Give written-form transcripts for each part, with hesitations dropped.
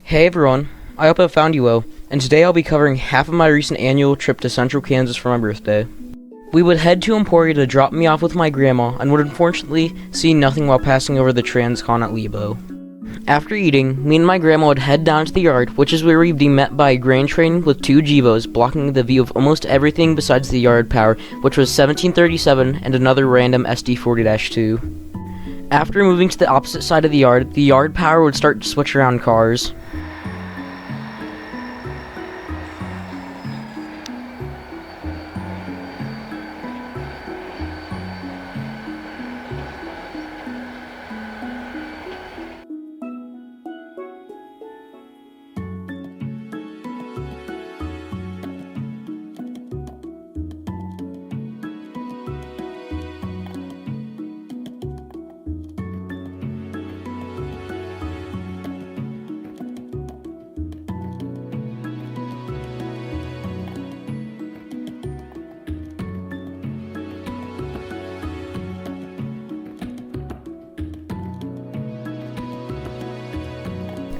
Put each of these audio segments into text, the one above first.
Hey everyone, I hope I found you well, and today I'll be covering half of my recent annual trip to Central Kansas for my birthday. We would head to Emporia to drop me off with my grandma, and would unfortunately see nothing while passing over the Transcon at Lebo. After eating, me and my grandma would head down to the yard, which is where we'd be met by a grain train with two Gevos blocking the view of almost everything besides the yard power, which was 1737 and another random SD40-2. After moving to the opposite side of the yard power would start to switch around cars.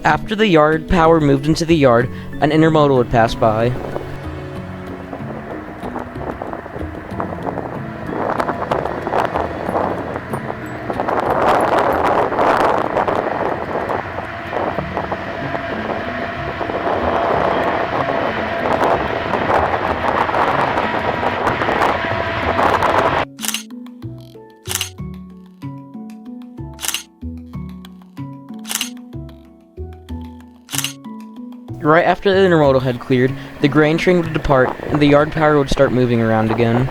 After the yard power moved into the yard, an intermodal would pass by. Right after the intermodal had cleared, the grain train would depart, and the yard power would start moving around again.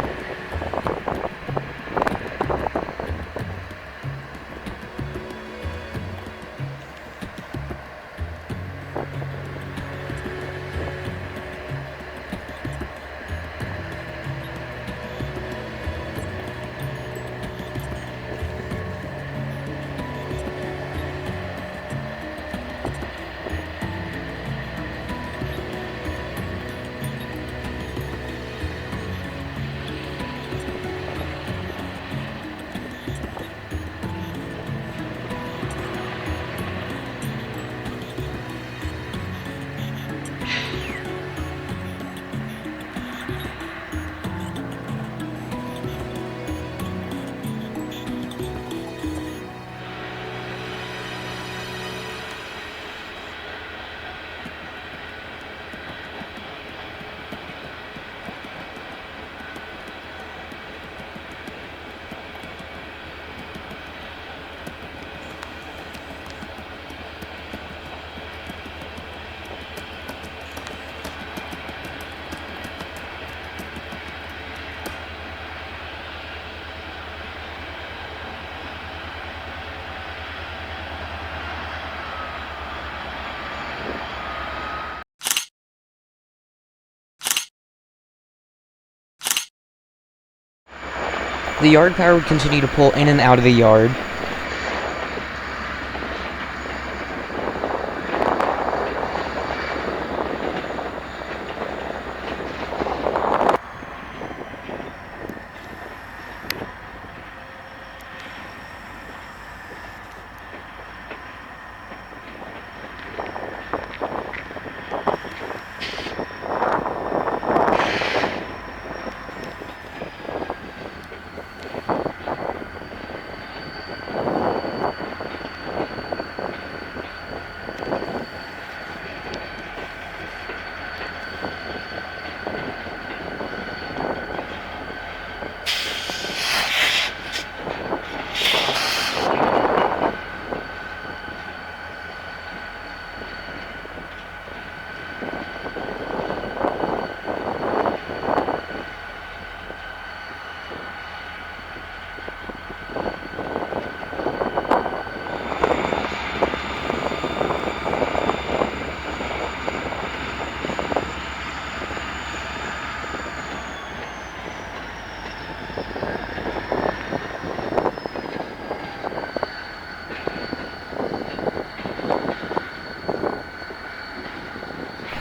The yard power would continue to pull in and out of the yard.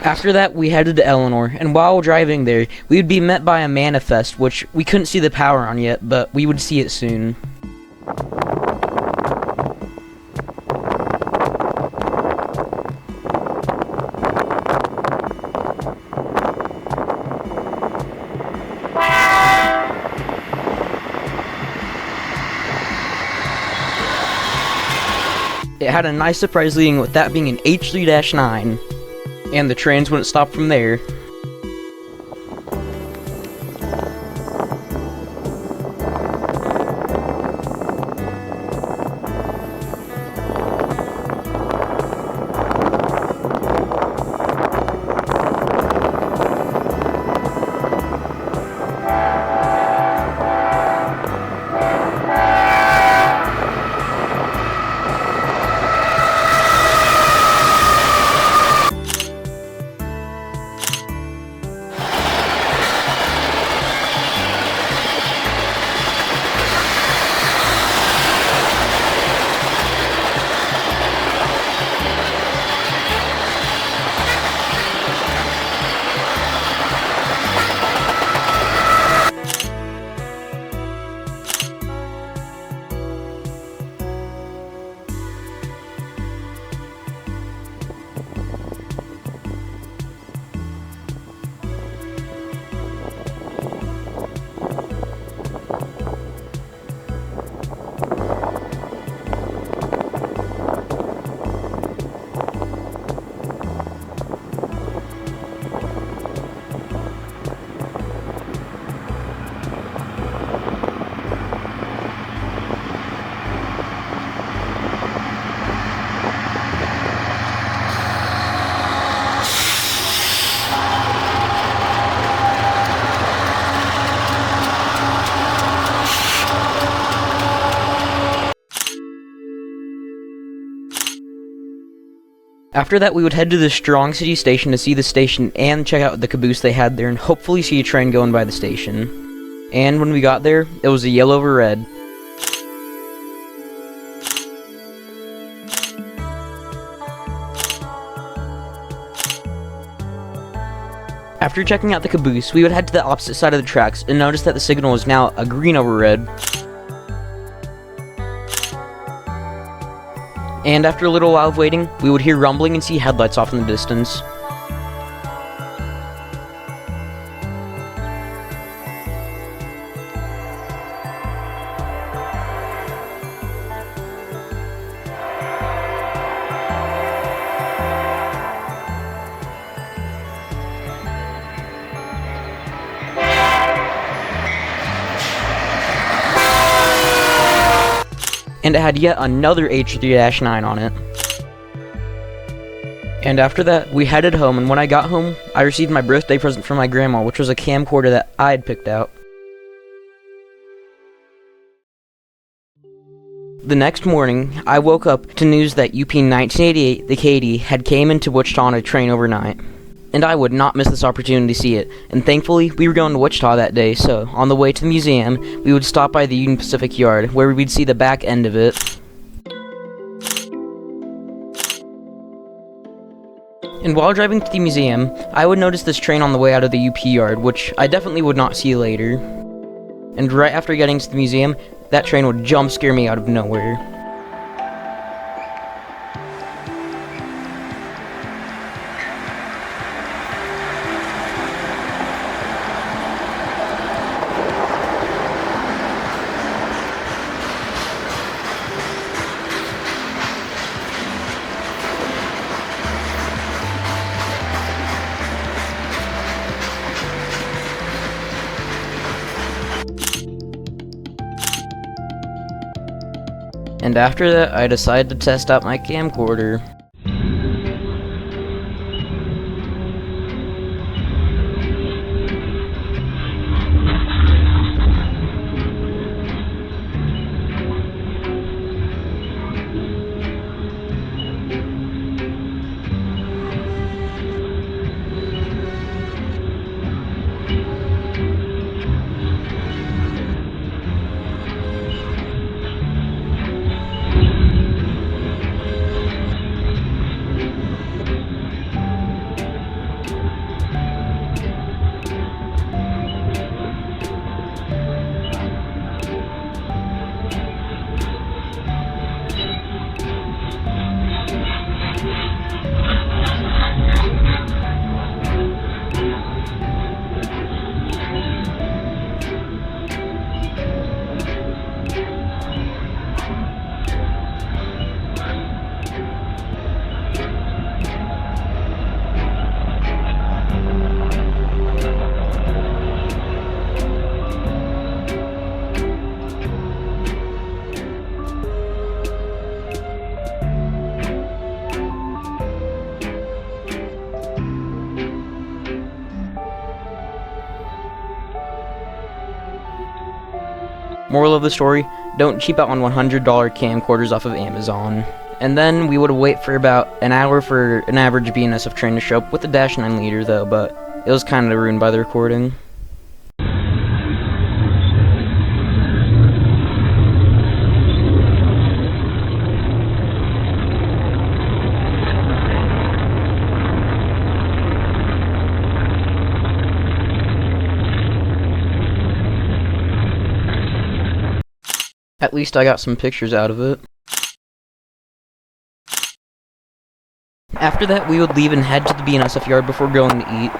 After that, we headed to Eleanor, and while driving there, we would be met by a manifest, which we couldn't see the power on yet, but we would see it soon. it had a nice surprise leading with that being an H3-9. And the trains wouldn't stop from there. After that, we would head to the Strong City station to see the station and check out the caboose they had there and hopefully see a train going by the station. And when we got there, it was a yellow over red. After checking out the caboose, we would head to the opposite side of the tracks and notice that the signal was now a green over red. And after a little while of waiting, we would hear rumbling and see headlights off in the distance. And it had yet another H3-9 on it. And after that, we headed home, and when I got home, I received my birthday present from my grandma, which was a camcorder that I had picked out. The next morning, I woke up to news that UP 1988, the Katy, had came into Wichita on a train overnight. And I would not miss this opportunity to see it, and thankfully, we were going to Wichita that day, so on the way to the museum, we would stop by the Union Pacific Yard, where we'd see the back end of it. And while driving to the museum, I would notice this train on the way out of the UP Yard, which I definitely would not see later. And right after getting to the museum, that train would jump scare me out of nowhere. And after that, I decided to test out my camcorder. Moral of the story, don't cheap out on $100 camcorders off of Amazon. And then we would wait for about an hour for an average BNSF train to show up with a Dash 9 liter though, but it was kind of ruined by the recording. At least I got some pictures out of it. After that, we would leave and head to the BNSF yard before going to eat.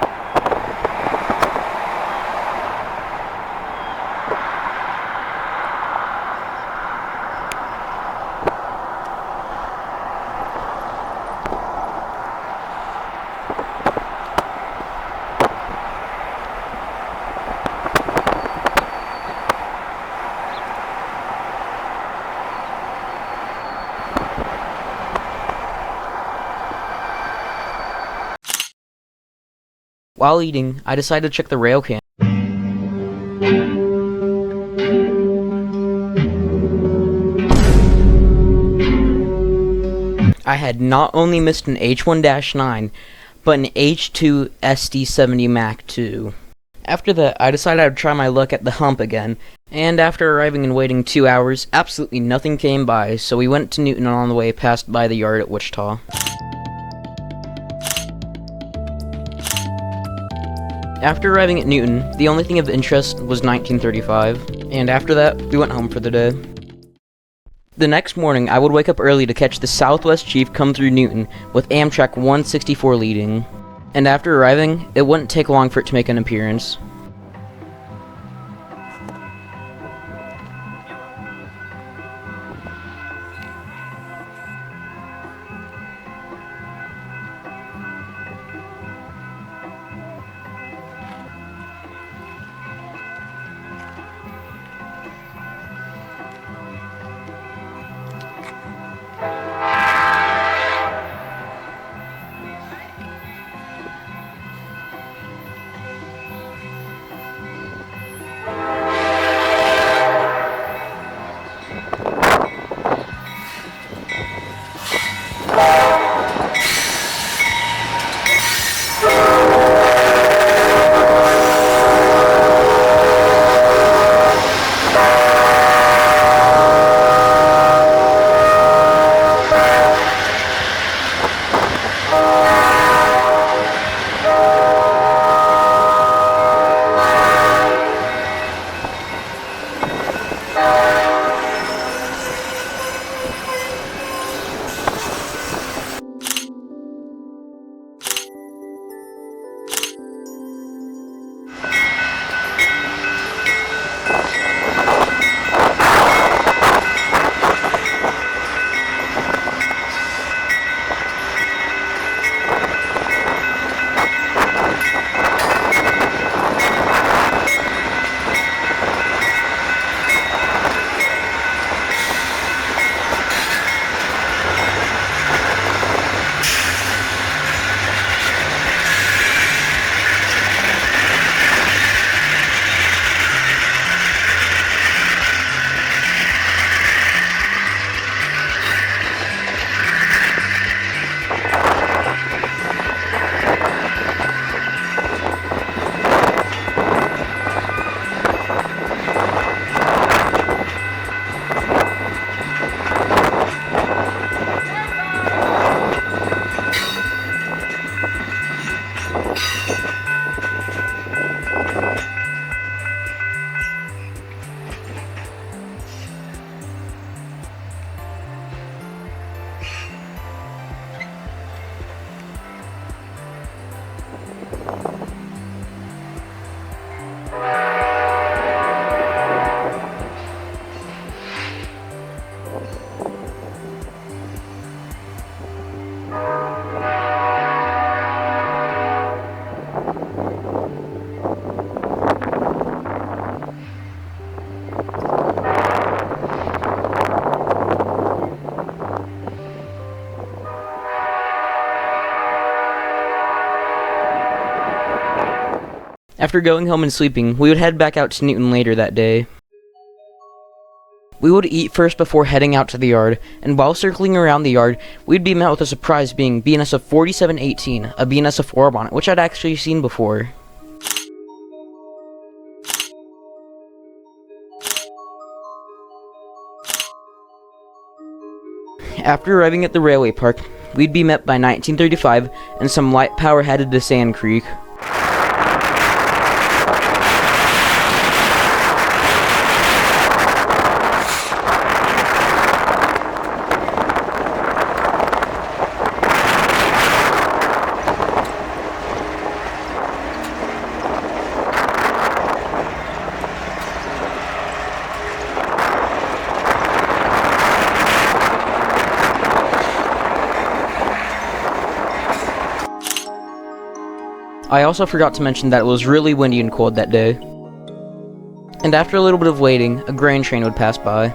While eating, I decided to check the rail cam. I had not only missed an H1-9, but an H2 SD70 Mac too. After that, I decided I would try my luck at the hump again, and after arriving and waiting 2 hours, absolutely nothing came by, so we went to Newton and on the way passed by the yard at Wichita. After arriving at Newton, the only thing of interest was 1935, and after that, we went home for the day. The next morning, I would wake up early to catch the Southwest Chief come through Newton, with Amtrak 164 leading. And after arriving, it wouldn't take long for it to make an appearance. After going home and sleeping, we would head back out to Newton later that day. We would eat first before heading out to the yard, and while circling around the yard, we'd be met with a surprise being BNSF 4718, a BNSF orb on it, which I'd actually seen before. After arriving at the railway park, we'd be met by 1935 and some light power headed to Sand Creek. I also forgot to mention that it was really windy and cold that day. And after a little bit of waiting, a grain train would pass by.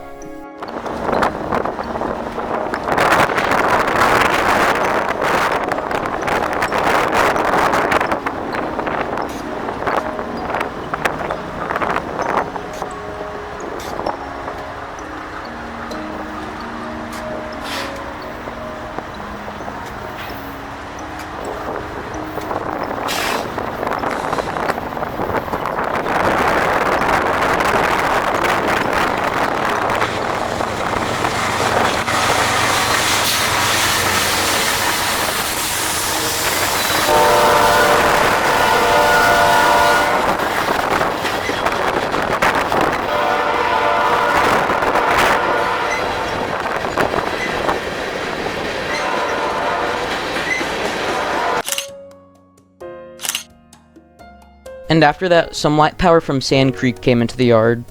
And after that, some light power from Sand Creek came into the yard.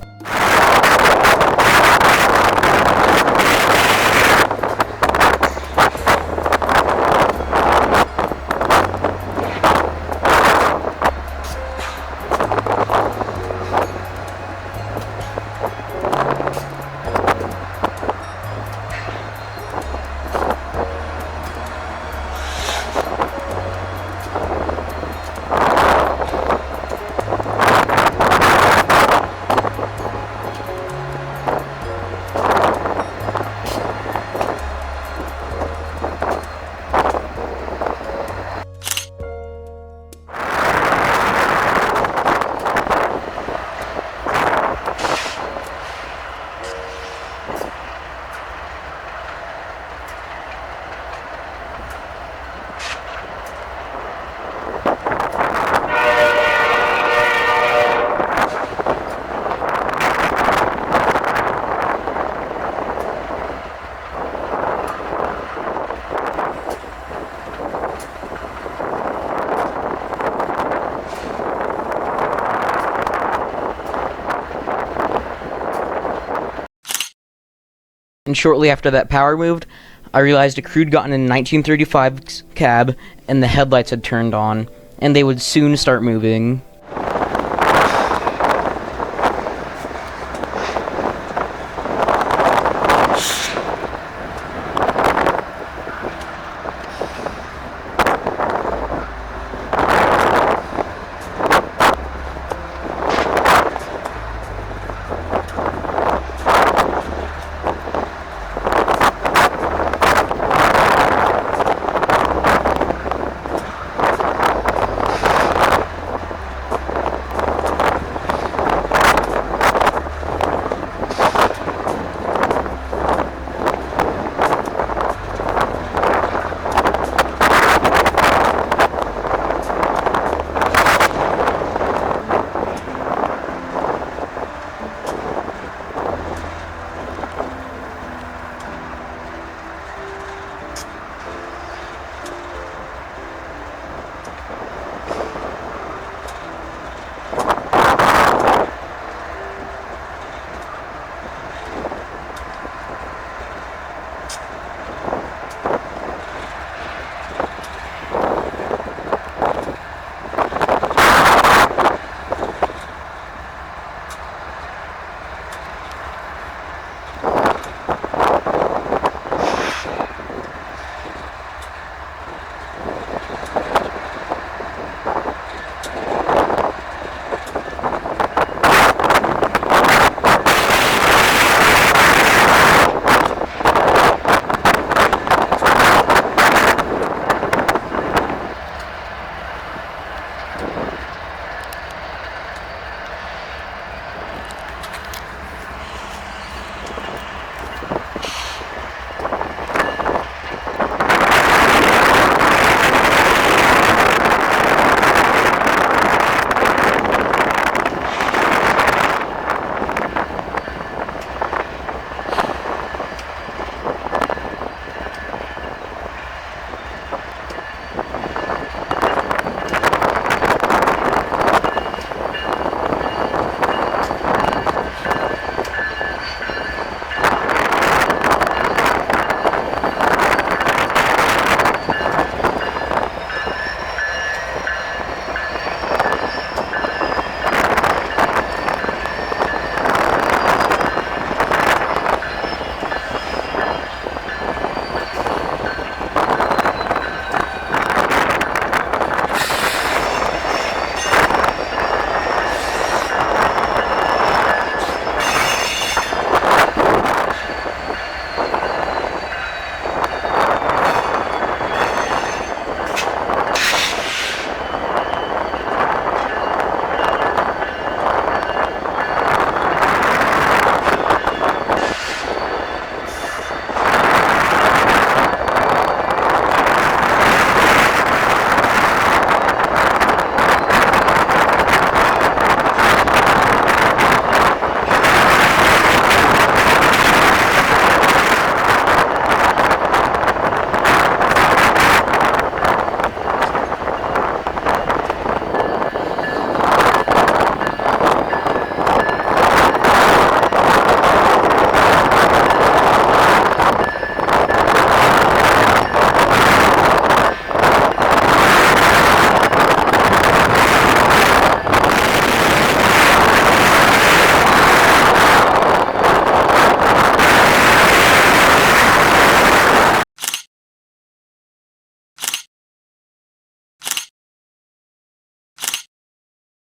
And shortly after that power moved, I realized a crew had gotten in 1935's cab and the headlights had turned on, and they would soon start moving.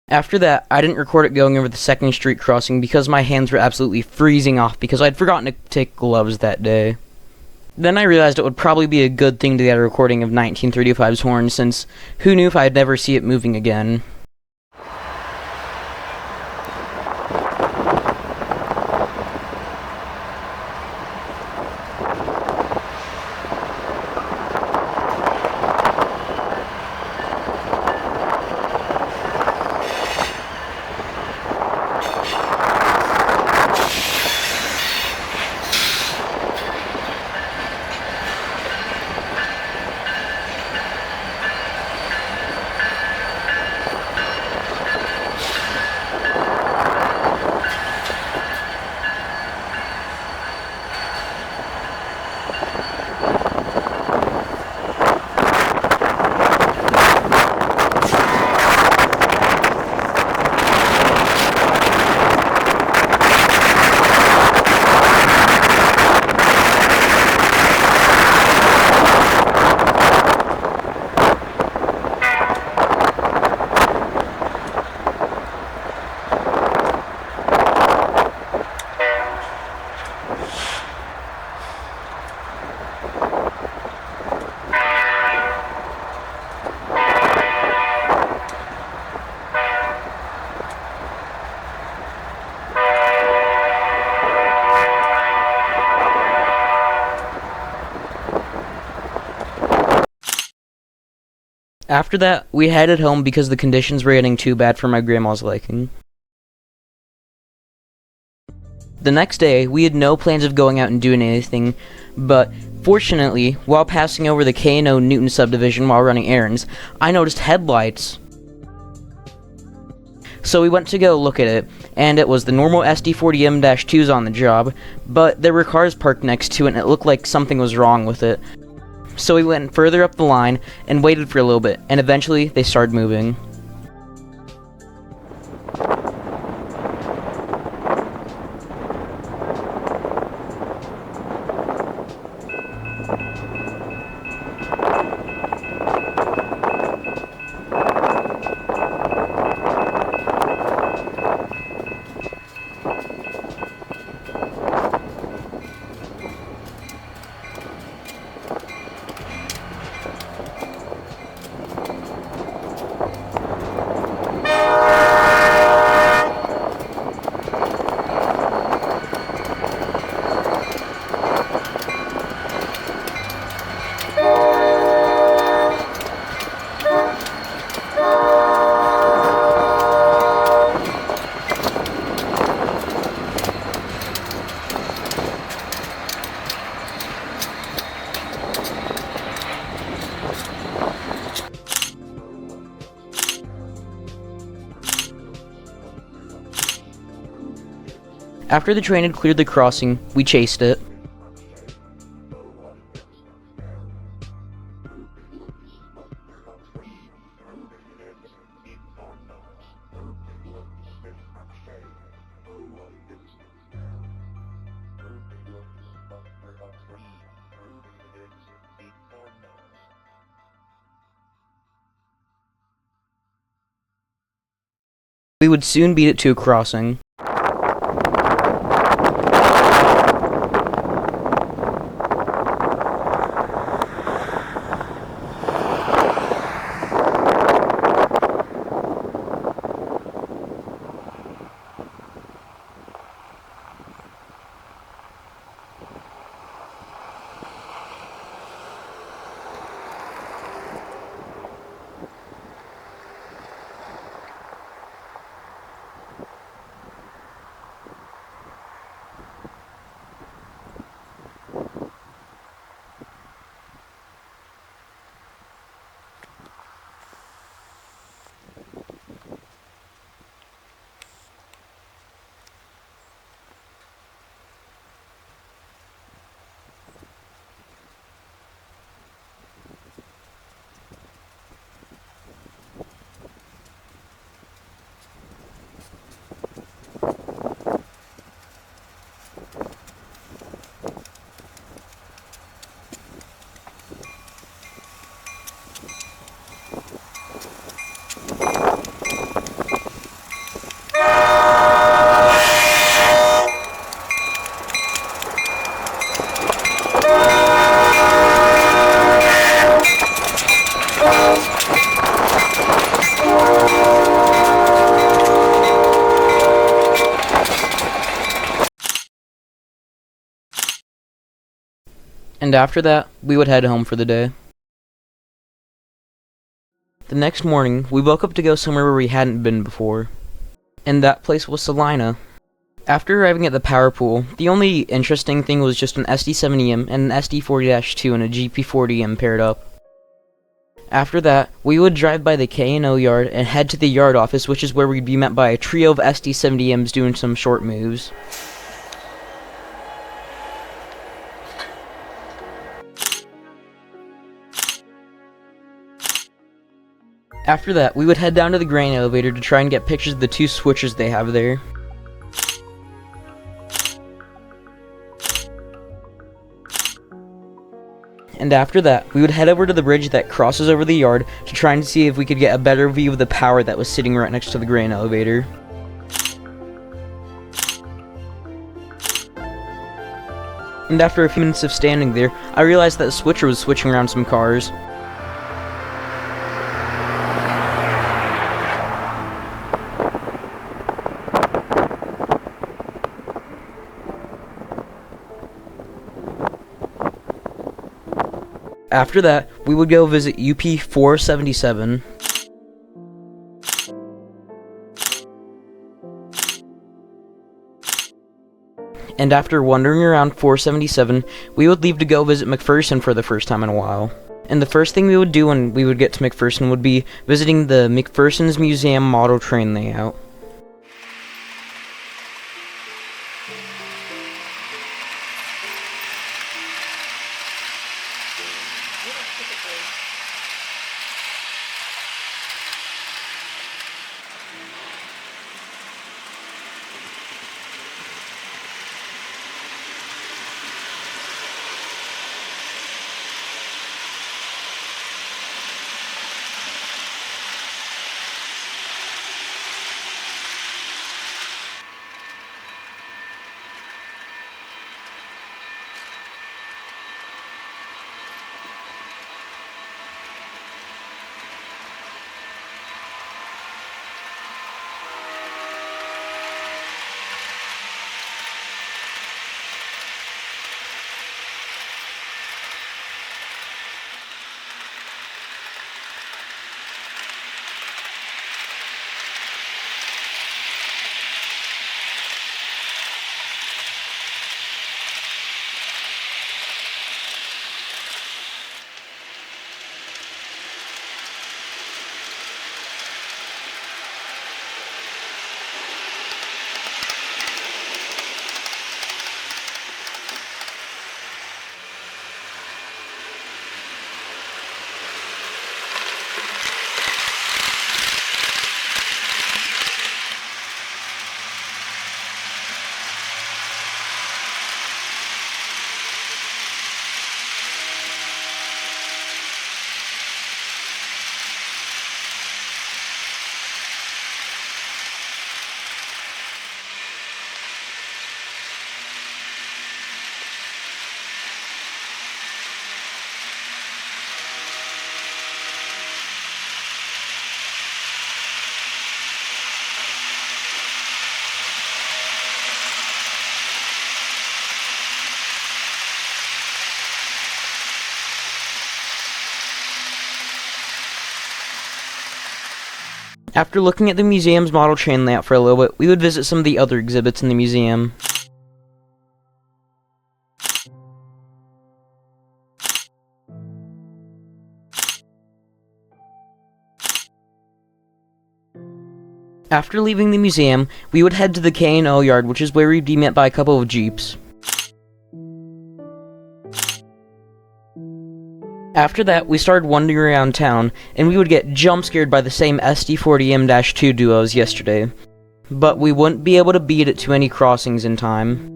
After that, I didn't record it going over the 2nd Street crossing because my hands were absolutely freezing off because I'd forgotten to take gloves that day. Then I realized it would probably be a good thing to get a recording of 1935's horn, since who knew if I'd never see it moving again. After that, we headed home because the conditions were getting too bad for my grandma's liking. The next day, we had no plans of going out and doing anything, but fortunately, while passing over the K&O Newton subdivision while running errands, I noticed headlights. So we went to go look at it, and it was the normal SD40M-2s on the job, but there were cars parked next to it and it looked like something was wrong with it. So we went further up the line and waited for a little bit, and eventually they started moving. After the train had cleared the crossing, we chased it. We would soon beat it to a crossing. and after that, we would head home for the day. The next morning, we woke up to go somewhere where we hadn't been before, and that place was Salina. After arriving at the power pool, the only interesting thing was just an SD70M and an SD40-2 and a GP40M paired up. After that, we would drive by the K&O yard and head to the yard office, which is where we'd be met by a trio of SD70Ms doing some short moves. After that, we would head down to the grain elevator to try and get pictures of the two switchers they have there. And after that, we would head over to the bridge that crosses over the yard to try and see if we could get a better view of the power that was sitting right next to the grain elevator. And after a few minutes of standing there, I realized that the switcher was switching around some cars. After that, we would go visit UP 477. And after wandering around 477, we would leave to go visit McPherson for the first time in a while. And the first thing we would do when we would get to McPherson would be visiting the McPherson's Museum model train layout. After looking at the museum's model train layout for a little bit, we would visit some of the other exhibits in the museum. After leaving the museum, we would head to the K&O yard, which is where we'd be met by a couple of jeeps. After that, we started wandering around town, and we would get jump scared by the same SD40M-2 duo as yesterday. But we wouldn't be able to beat it to any crossings in time.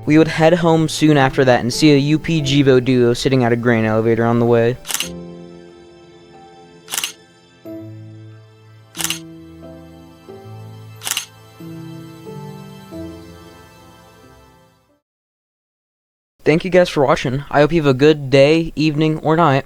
We would head home soon after that and see a UP Jivo duo sitting at a grain elevator on the way. Thank you guys for watching. I hope you have a good day, evening, or night.